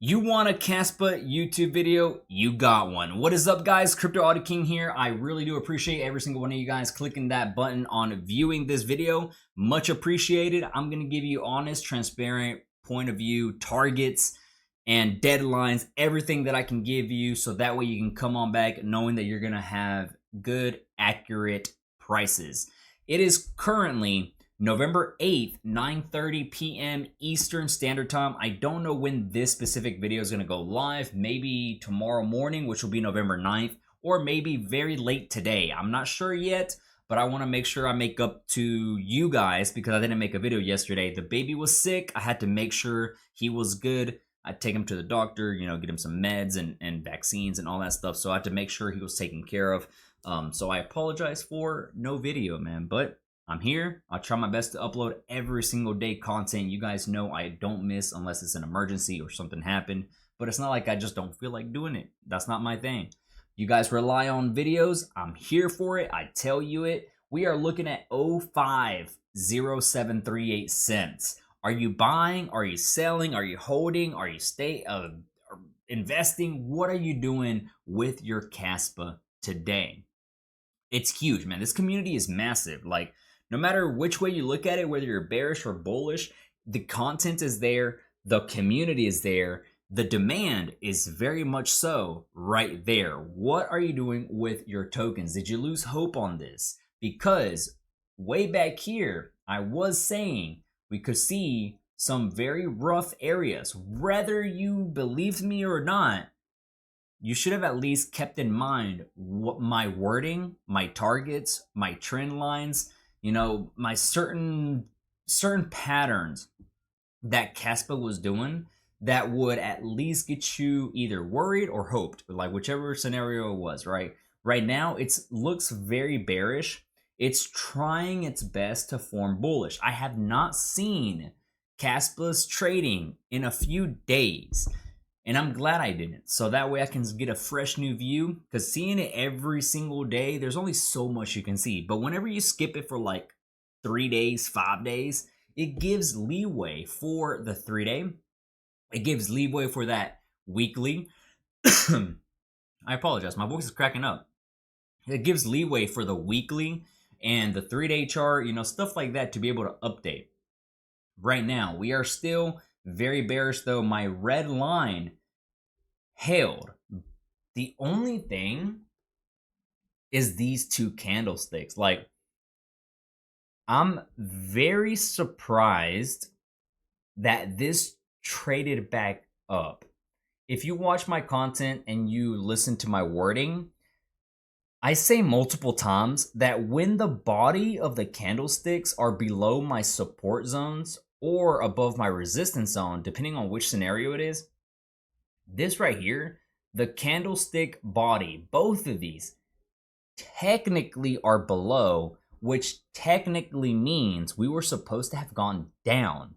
You want a Kaspa YouTube video? You got one. What is up, guys? Crypto Auto King here. I really do appreciate every single one of you guys clicking that button on viewing this video. Much appreciated. I'm going to give you honest, transparent point of view, targets, and deadlines, everything that I can give you, so that way you can come on back knowing that you're going to have good, accurate prices. It is currently November 8th, 9:30 p.m. Eastern Standard Time. I don't know when this specific video is going to go live. Maybe tomorrow morning, which will be November 9th, or maybe very late today. I'm not sure yet, but I want to make sure I make up to you guys because I didn't make a video yesterday. The baby was sick. I had to make sure he was good. I'd take him to the doctor, get him some meds and vaccines and all that stuff. So I had to make sure he was taken care of. So I apologize for no video, man, but I'm here. I'll try my best to upload every single day content. You guys know I don't miss unless it's an emergency or something happened, but it's not like I just don't feel like doing it. That's not my thing. You guys rely on videos. I'm here for it. I tell you it. We are looking at 050738 cents. Are you buying? Are you selling? Are you holding? Are you investing? What are you doing with your Kaspa today? It's huge, man. This community is massive. Like, no matter which way you look at it, whether you're bearish or bullish, the content is there, the community is there, the demand is very much so right there. What are you doing with your tokens? Did you lose hope on this? Because way back here, I was saying we could see some very rough areas. Whether you believed me or not, you should have at least kept in mind what my wording, my targets, my trend lines, my certain patterns that Kaspa was doing that would at least get you either worried or hoped, like whichever scenario it was, right? Right now, it looks very bearish. It's trying its best to form bullish. I have not seen Kaspa's trading in a few days, and I'm glad I didn't. So that way I can get a fresh new view, because seeing it every single day, there's only so much you can see. But whenever you skip it for like 3 days, 5 days, it gives leeway for the 3-day. It gives leeway for that weekly. I apologize. My voice is cracking up. It gives leeway for the weekly and the 3-day chart, stuff like that to be able to update. Right now, we are still very bearish, though. My red line held. The only thing is these two candlesticks. Like, I'm very surprised that this traded back up. If you watch my content and you listen to my wording, I say multiple times that when the body of the candlesticks are below my support zones or above my resistance zone, depending on which scenario it is, this right here, the candlestick body, both of these technically are below, which technically means we were supposed to have gone down.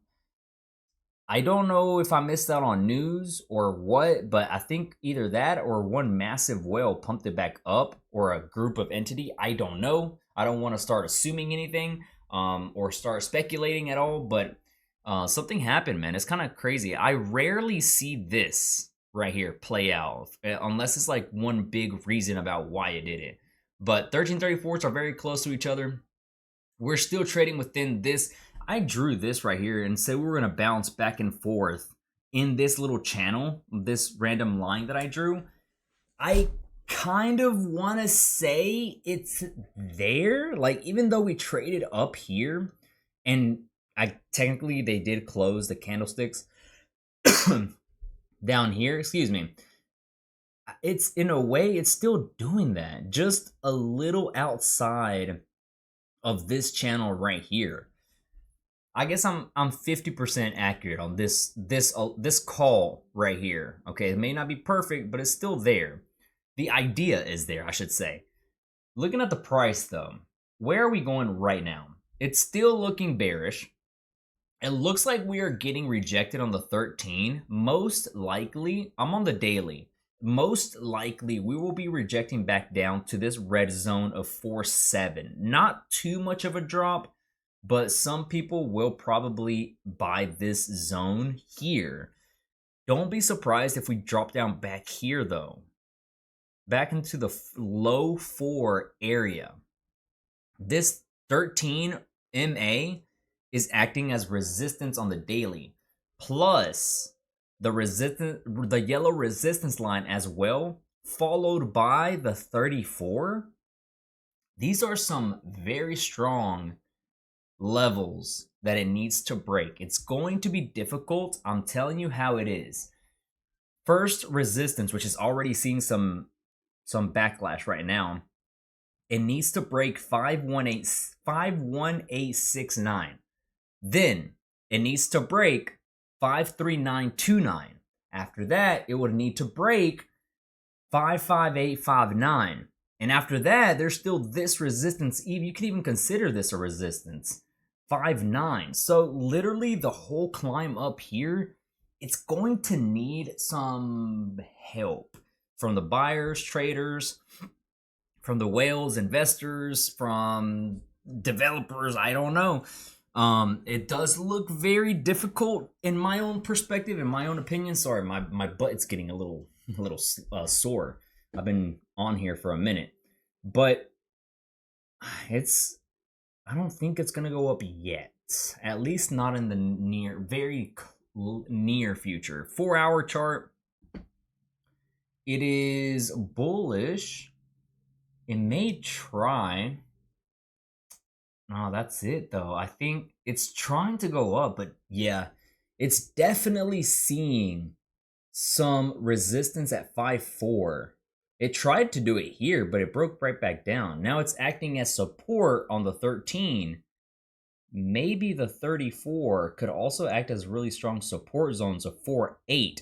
I don't know if I missed out on news or what, but I think either that or one massive whale pumped it back up, or a group of entity. I don't know. I don't want to start assuming anything or start speculating at all, but something happened, man. It's kind of crazy. I rarely see this right here play out unless it's like one big reason about why it did it. But 1334s are very close to each other. We're still trading within this. I drew this right here and said we were going to bounce back and forth in this little channel, this random line that I drew. I kind of want to say it's there. Like, even though we traded up here, and technically they did close the candlesticks down here, excuse me. It's, in a way, it's still doing that, just a little outside of this channel right here. I guess I'm 50% accurate on this call right here. Okay, it may not be perfect, but it's still there. The idea is there, I should say. Looking at the price though, where are we going right now? It's still looking bearish. It looks like we are getting rejected on the 13. Most likely, I'm on the daily. Most likely, we will be rejecting back down to this red zone of 4.7. Not too much of a drop, but some people will probably buy this zone here. Don't be surprised if we drop down back here though. Back into the low 4 area. This 13 MA is acting as resistance on the daily, plus the yellow resistance line as well, followed by the 34. These are some very strong levels that it needs to break. It's going to be difficult. I'm telling you how it is. First, resistance, which is already seeing some backlash right now. It needs to break 51869. Then it needs to break 53929. After that, it would need to break 55859. And after that, there's still this resistance. You can even consider this a resistance. 5.9. So literally the whole climb up here, it's going to need some help from the buyers, traders, from the whales, investors, from developers. I don't know. It does look very difficult in my own perspective, in my own opinion. Sorry, my butt's getting a little sore. I've been on here for a minute, but I don't think it's gonna go up yet. At least not in the very near future. 4-hour chart. It is bullish. It may try. Oh, that's it though. I think it's trying to go up, but yeah, it's definitely seeing some resistance at 5.4. It tried to do it here, but it broke right back down. Now it's acting as support on the 13. Maybe the 34 could also act as really strong support zones of 4.8.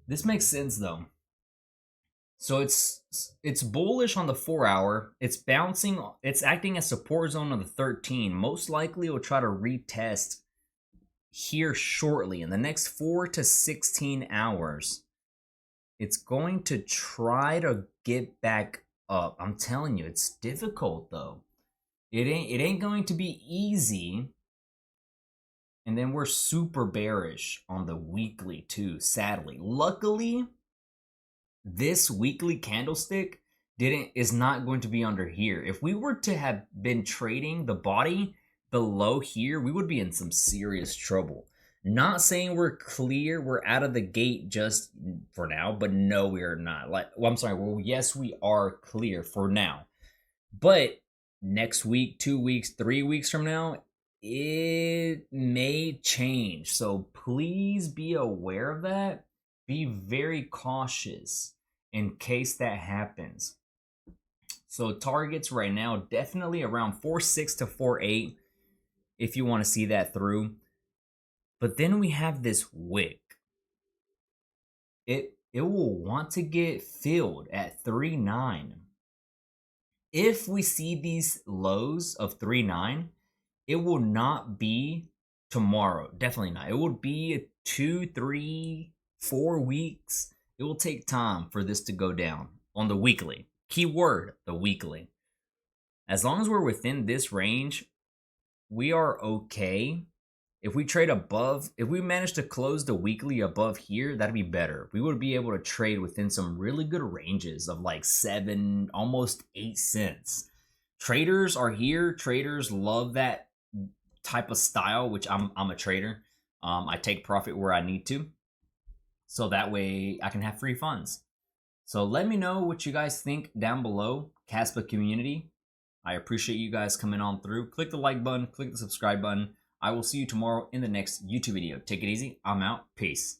This makes sense though. So it's bullish on the 4-hour. It's bouncing. It's acting as support zone on the 13. Most likely it will try to retest here shortly in the next 4 to 16 hours. It's going to try to get back up. I'm telling you, it's difficult though. It ain't going to be easy. And then we're super bearish on the weekly too, sadly. Luckily, this weekly candlestick is not going to be under here. If we were to have been trading the body below here, we would be in some serious trouble. Not saying we're clear, we're out of the gate just for now, but no, we are not. I'm sorry. Well, yes, we are clear for now. But next week, 2 weeks, 3 weeks from now, it may change. So please be aware of that. Be very cautious in case that happens. So targets right now, definitely around 4.6 to 4.8 if you want to see that through. But then we have this wick. It will want to get filled at 3.9. If we see these lows of 3.9, it will not be tomorrow. Definitely not. It will be 2, 3, 4 weeks. It will take time for this to go down on the weekly. Keyword, the weekly. As long as we're within this range, we are okay. If we trade above, if we manage to close the weekly above here, that'd be better. We would be able to trade within some really good ranges of like 7, almost 8 cents. Traders are here. Traders love that type of style, which I'm a trader. I take profit where I need to, so that way I can have free funds. So let me know what you guys think down below, Kaspa community. I appreciate you guys coming on through. Click the like button, click the subscribe button. I will see you tomorrow in the next YouTube video. Take it easy. I'm out. Peace.